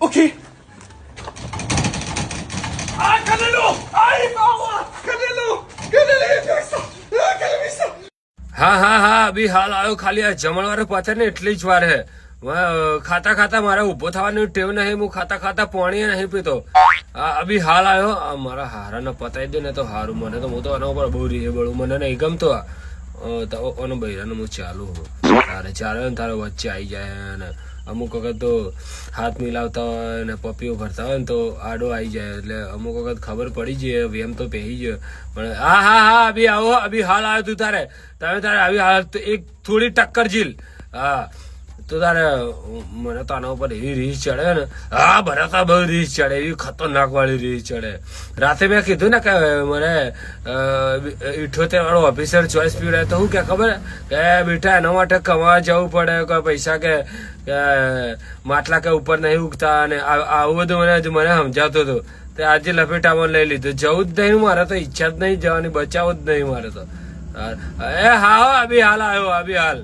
Okay. Ah, Canelo! Ay, bawa! Canelo! Canelo! હા હા હા અભી હાલ આવ્યો. ખાલી આ જમણવારે પતે ને એટલી જ વાર હે. ખાતા ખાતા મારે ઉભો થવાની ટેવ નહીં. હું ખાતા ખાતા પાણી નહીં પીતો. અભી હાલ આવ્યો. મારા હારાને પતાવી દે ને તો હારું. મને તો હું તો આના ઉપર બહુ રીએ બળું. મને નહીં ગમતો. ઓનો બૈરાને હું ચાલુ હું તારે ચાલે ને તારે વચ્ચે આવી જાય ને અમુક વખત તો હાથ મિલાવતા હોય ને પપીઓ ભરતા હોય ને તો આડો આવી જાય. એટલે અમુક વખત ખબર પડી જાય વેમ તો પહેરી જાય. પણ હા હા હા અભી આવો. અભી હાલ આવ્યો તું તારે આવી હાલ એક થોડી ટક્કર ઝીલ. હા તો તારે મને તો આના ઉપર એવી રીસ ચડે ને. હા ભરતા બહુ રીસ ચડે. એવી ખતરનાક વાળી રીસ ચડે. રાતે મેં કીધું ને કે મને 78 વાળો ઓફિસર ચોઈસ પીવડાય તો હું કે ખબર કે બેટા એના માટે કમાવા જવું પડે. કોઈ પૈસા કે માટલા કે ઉપર નહીં ઉગતા અને આવું બધું મને સમજાવતો હતો. તે આજે લપેટામાં લઈ લીધું. જવું જ નહીં મારે તો. ઈચ્છા જ નહીં જવાની. બચાવું જ નહીં મારે તો. એ હા અભી હાલ આવ્યો. અભી હાલ